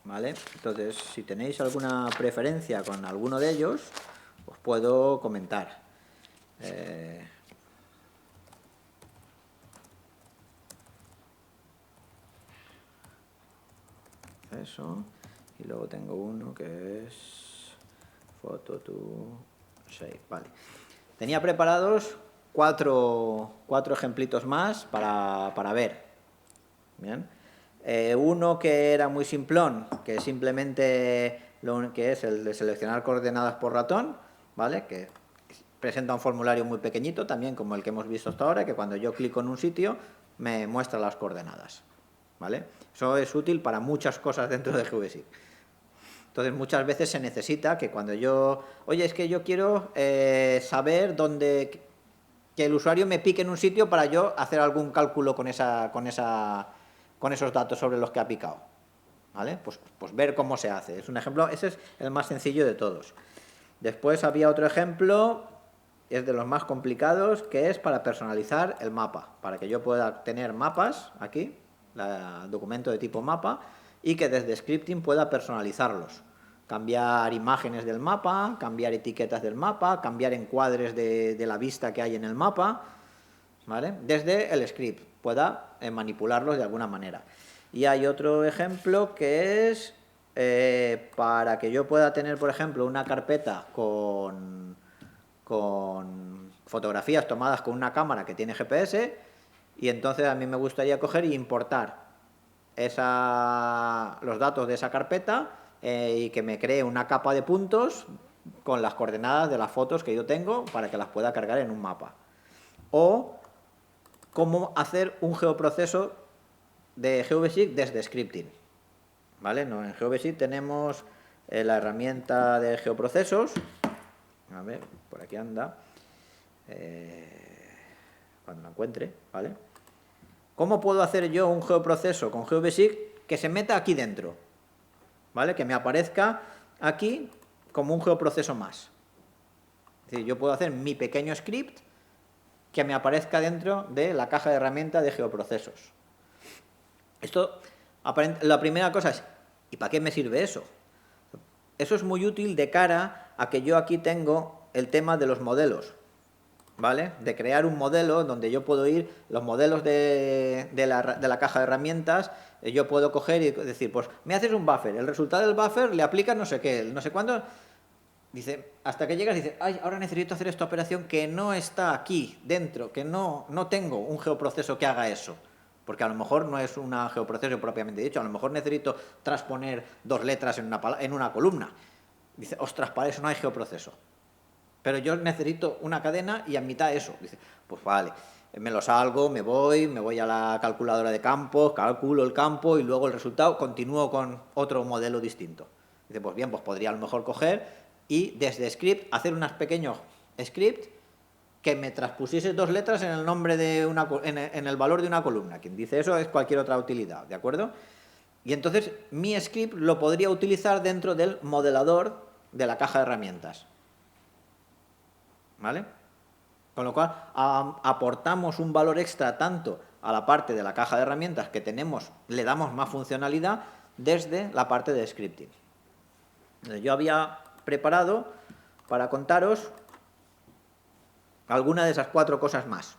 ¿Vale? Entonces, si tenéis alguna preferencia con alguno de ellos, os puedo comentar. Eso. Y luego tengo uno que es photo to shape. Vale. Tenía preparados cuatro ejemplitos más para ver. Bien. Uno que era muy simplón, que simplemente que es el de seleccionar coordenadas por ratón, ¿vale? Que presenta un formulario muy pequeñito, también como el que hemos visto hasta ahora, que cuando yo clico en un sitio me muestra las coordenadas, ¿vale? Eso es útil para muchas cosas dentro de GeoBasic. Entonces muchas veces se necesita que cuando yo, oye, es que yo quiero saber dónde, que el usuario me pique en un sitio para yo hacer algún cálculo con esos datos sobre los que ha picado, ¿vale? Pues ver cómo se hace. Es un ejemplo, ese es el más sencillo de todos. Después había otro ejemplo, es de los más complicados, que es para personalizar el mapa, para que yo pueda tener mapas aquí, el documento de tipo mapa, y que desde scripting pueda personalizarlos. Cambiar imágenes del mapa, cambiar etiquetas del mapa, cambiar encuadres de la vista que hay en el mapa, ¿vale? Desde el script pueda manipularlos de alguna manera. Y hay otro ejemplo que es para que yo pueda tener, por ejemplo, una carpeta con fotografías tomadas con una cámara que tiene GPS, y entonces a mí me gustaría coger e importar los datos de esa carpeta y que me cree una capa de puntos con las coordenadas de las fotos que yo tengo para que las pueda cargar en un mapa. O cómo hacer un geoproceso de GeoBasic desde scripting. ¿Vale? No, en GeoBasic tenemos la herramienta de geoprocesos. A ver, por aquí anda. Cuando la encuentre, ¿vale? ¿Cómo puedo hacer yo un geoproceso con GeoBasic que se meta aquí dentro? ¿Vale? Que me aparezca aquí como un geoproceso más. Es decir, yo puedo hacer mi pequeño script que me aparezca dentro de la caja de herramientas de geoprocesos. Esto, la primera cosa es, ¿y para qué me sirve eso? Eso es muy útil de cara a que yo aquí tengo el tema de los modelos, ¿vale? De crear un modelo donde yo puedo ir, los modelos de la caja de herramientas, yo puedo coger y decir, pues me haces un buffer, el resultado del buffer le aplicas no sé qué, no sé cuándo, dice, hasta que llegas y dices, ay, ahora necesito hacer esta operación que no está aquí dentro, que no tengo un geoproceso que haga eso. Porque a lo mejor no es un geoproceso propiamente dicho, a lo mejor necesito transponer 2 letras en una columna. Dice, ostras, para eso no hay geoproceso. Pero yo necesito una cadena y a mitad eso. Dice, pues vale, me lo salgo, me voy a la calculadora de campos, calculo el campo y luego el resultado continúo con otro modelo distinto. Dice, pues bien, pues podría a lo mejor coger y desde script hacer unos pequeños scripts que me transpusiese 2 letras en el nombre de en el valor de una columna. Quien dice eso es cualquier otra utilidad, ¿de acuerdo? Y entonces mi script lo podría utilizar dentro del modelador de la caja de herramientas. ¿Vale? Con lo cual aportamos un valor extra tanto a la parte de la caja de herramientas que tenemos, le damos más funcionalidad desde la parte de scripting. Yo había preparado para contaros alguna de esas 4 cosas más.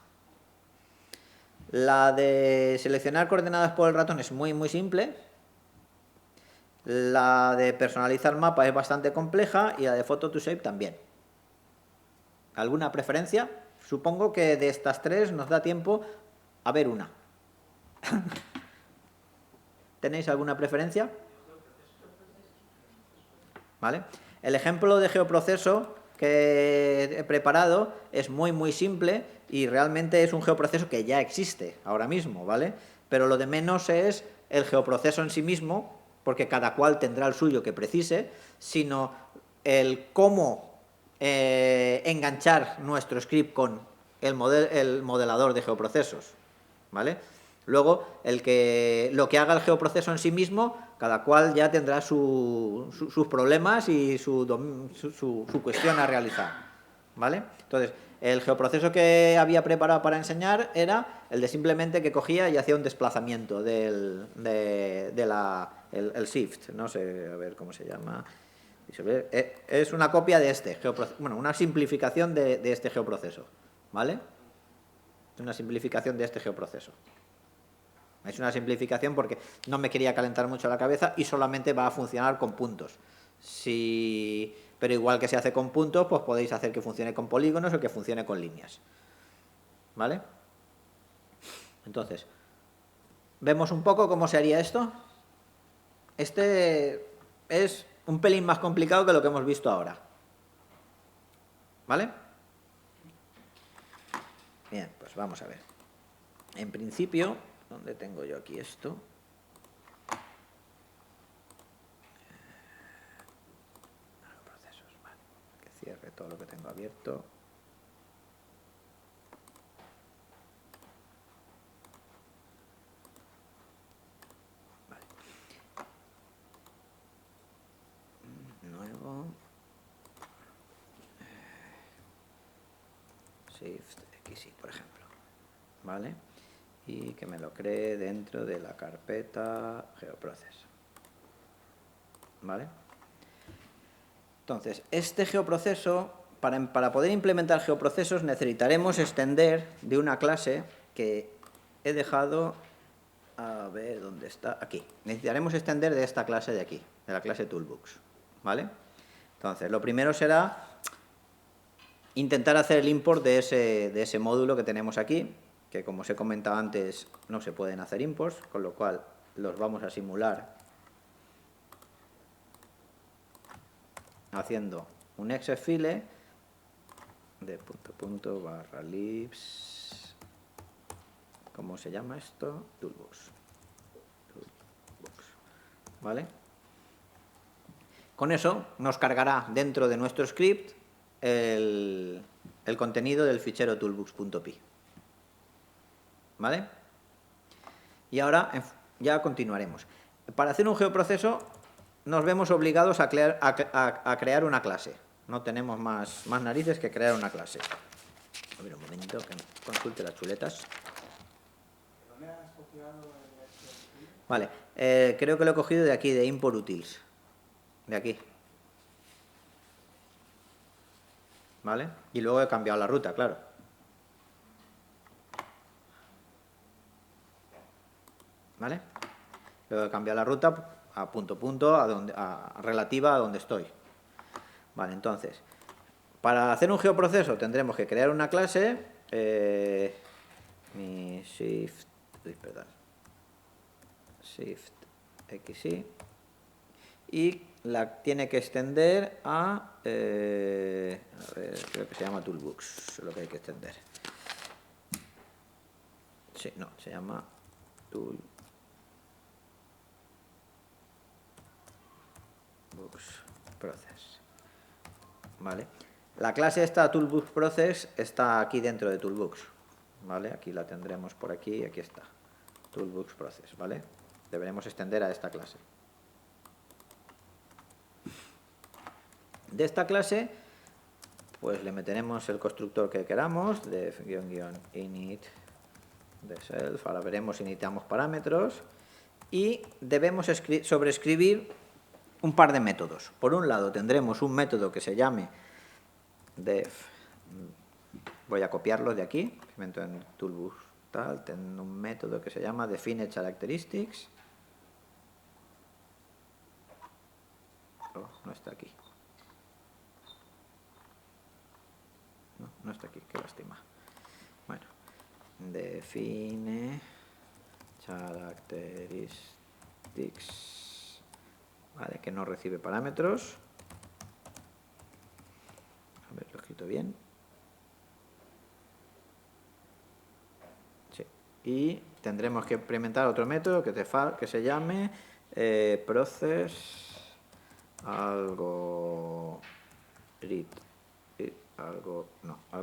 La de seleccionar coordenadas por el ratón es muy simple. La de personalizar mapa es bastante compleja y la de Photo to Shape también. ¿Alguna preferencia? Supongo que de estas 3 nos da tiempo a ver una. ¿Tenéis alguna preferencia? ¿Vale? El ejemplo de geoproceso que he preparado es muy simple y realmente es un geoproceso que ya existe ahora mismo, ¿vale? Pero lo de menos es el geoproceso en sí mismo, porque cada cual tendrá el suyo que precise, sino el cómo enganchar nuestro script con el modelador de geoprocesos, ¿vale? Luego, lo que haga el geoproceso en sí mismo, cada cual ya tendrá sus problemas y su cuestión a realizar, ¿vale? Entonces, el geoproceso que había preparado para enseñar era el de simplemente que cogía y hacía un desplazamiento el shift, no sé, a ver cómo se llama. Es una copia de este geoproceso, bueno, una simplificación de este geoproceso, ¿vale? Una simplificación de este geoproceso. Es una simplificación porque no me quería calentar mucho la cabeza y solamente va a funcionar con puntos. Pero igual que se hace con puntos, pues podéis hacer que funcione con polígonos o que funcione con líneas. ¿Vale? Entonces, ¿vemos un poco cómo se haría esto? Este es un pelín más complicado que lo que hemos visto ahora. ¿Vale? Bien, pues vamos a ver. En principio, ¿dónde tengo yo aquí esto? Procesos, vale. Que cierre todo lo que tengo abierto. Vale. Nuevo. Shift X, por ejemplo. ¿Vale? Y que me lo cree dentro de la carpeta GeoProcess. ¿Vale? Entonces, este geoproceso, para poder implementar geoprocesos necesitaremos extender de una clase que he dejado, a ver dónde está, aquí. Necesitaremos extender de esta clase de aquí, de la clase Toolbox. ¿Vale? Entonces, lo primero será intentar hacer el import de ese módulo que tenemos aquí, que como os he comentado antes no se pueden hacer imports, con lo cual los vamos a simular haciendo un exe file de punto barra libs, ¿cómo se llama esto? Toolbox. ¿Vale? Con eso nos cargará dentro de nuestro script el contenido del fichero toolbox.py. ¿Vale? Y ahora ya continuaremos. Para hacer un geoproceso nos vemos obligados a crear una clase. No tenemos más narices que crear una clase. A ver un momento, que consulte las chuletas. ¿Dónde has copiado el SQL? Vale, creo que lo he cogido de aquí, de import utils. De aquí. ¿Vale? Y luego he cambiado la ruta, claro. ¿Vale? Luego he cambiado la ruta a punto, relativa a donde estoy. Vale, entonces, para hacer un geoproceso tendremos que crear una clase, shift xy, y la tiene que extender a ver, creo que se llama toolbox, lo que hay que extender. Sí, no, se llama toolbox process. ¿Vale? La clase esta toolbox process está aquí dentro de toolbox. ¿Vale? Aquí la tendremos por aquí y aquí está. Toolbox process, ¿vale? Deberemos extender a esta clase. De esta clase, pues le meteremos el constructor que queramos, def-init de self. Ahora veremos si necesitamos parámetros. Y debemos sobreescribir un par de métodos. Por un lado tendremos un método que se llame def, voy a copiarlo de aquí, meto en toolbox tal, tengo un método que se llama define characteristics. Oh, no está aquí. No está aquí, qué lástima. Bueno, define characteristics, vale, que no recibe parámetros. A ver, lo he escrito bien. Sí. Y tendremos que implementar otro método que se llame process algo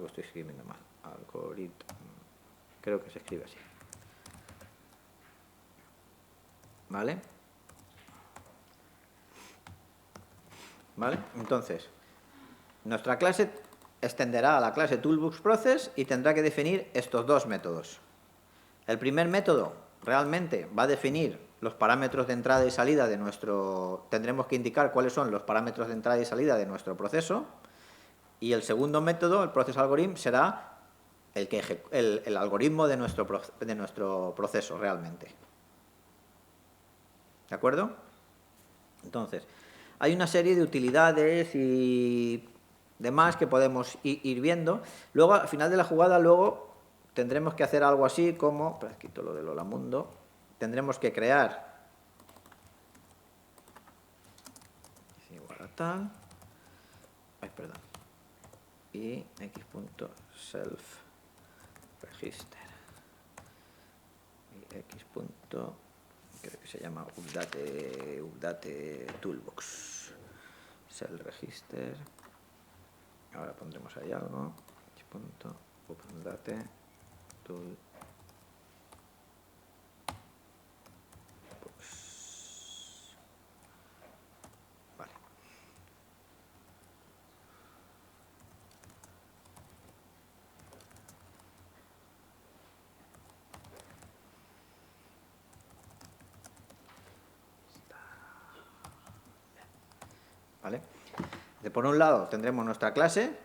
estoy escribiendo mal. Algoritmo. Creo que se escribe así. ¿Vale? ¿Vale? Entonces, nuestra clase extenderá a la clase toolbox_process y tendrá que definir estos dos métodos. El primer método realmente va a definir los parámetros de entrada y salida de nuestro... Tendremos que indicar cuáles son los parámetros de entrada y salida de nuestro proceso. Y el segundo método, el process algorithm, será el algoritmo de nuestro proceso realmente. ¿De acuerdo? Entonces, hay una serie de utilidades y demás que podemos ir viendo. Luego, al final de la jugada, tendremos que hacer algo así como... Espera, quito lo de Lola Mundo. Tendremos que crear... igual a tal... Ay, perdón. Y x.self-register. Y x. Creo que se llama update toolbox. Self-register. Ahora pondremos ahí algo. Update toolbox. Vale. ¿Vale? Por un lado tendremos nuestra clase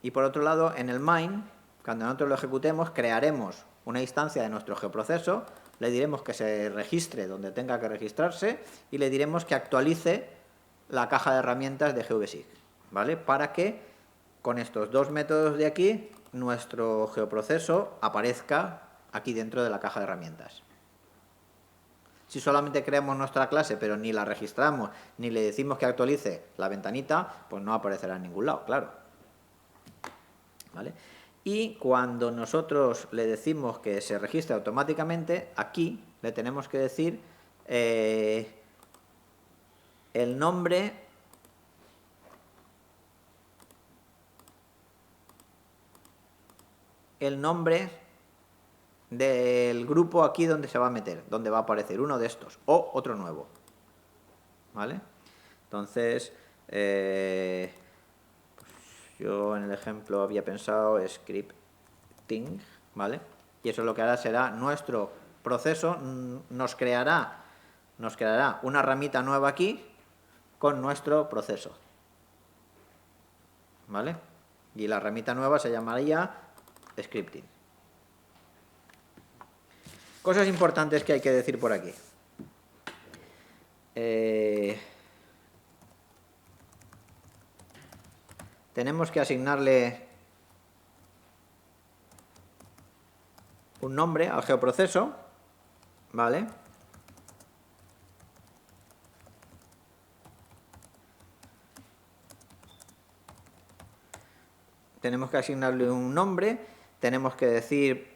y por otro lado en el main, cuando nosotros lo ejecutemos, crearemos una instancia de nuestro geoproceso, le diremos que se registre donde tenga que registrarse y le diremos que actualice la caja de herramientas de GeoBasic, ¿vale? Para que con estos dos métodos de aquí nuestro geoproceso aparezca aquí dentro de la caja de herramientas. Si solamente creamos nuestra clase, pero ni la registramos, ni le decimos que actualice la ventanita, pues no aparecerá en ningún lado, claro. ¿Vale? Y cuando nosotros le decimos que se registre automáticamente, aquí le tenemos que decir el nombre del grupo aquí donde se va a meter, donde va a aparecer uno de estos o otro nuevo. ¿Vale? Entonces, yo en el ejemplo había pensado scripting, ¿vale? Y eso lo que hará será nuestro proceso, nos creará una ramita nueva aquí con nuestro proceso, ¿vale? Y la ramita nueva se llamaría scripting. Cosas importantes que hay que decir por aquí. Tenemos que asignarle un nombre al geoproceso, ¿vale? Tenemos que asignarle un nombre, tenemos que decir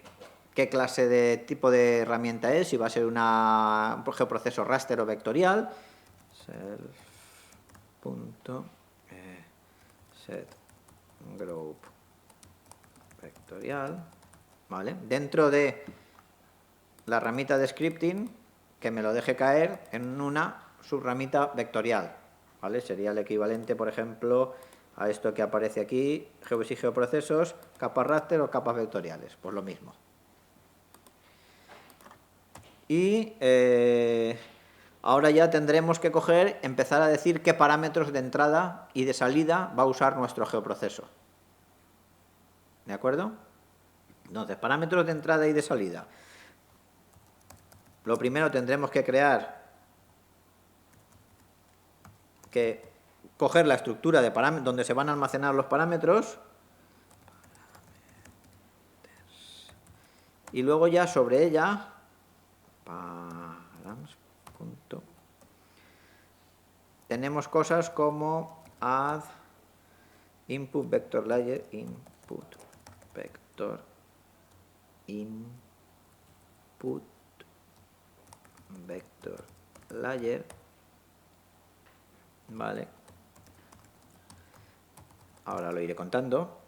qué clase de tipo de herramienta es, si va a ser un geoproceso raster o vectorial. Self.set group vectorial, ¿vale? Dentro de la ramita de scripting, que me lo deje caer en una subramita vectorial, ¿vale? Sería el equivalente, por ejemplo, a esto que aparece aquí, GeoBS y geoprocesos, capas raster o capas vectoriales, pues lo mismo. Y ahora ya tendremos que empezar a decir qué parámetros de entrada y de salida va a usar nuestro geoproceso. ¿De acuerdo? Entonces, parámetros de entrada y de salida. Lo primero tendremos que coger la estructura de parámetros donde se van a almacenar los parámetros y luego ya sobre ella tenemos cosas como add input vector layer, input vector input vector layer, ¿vale? Ahora lo iré contando.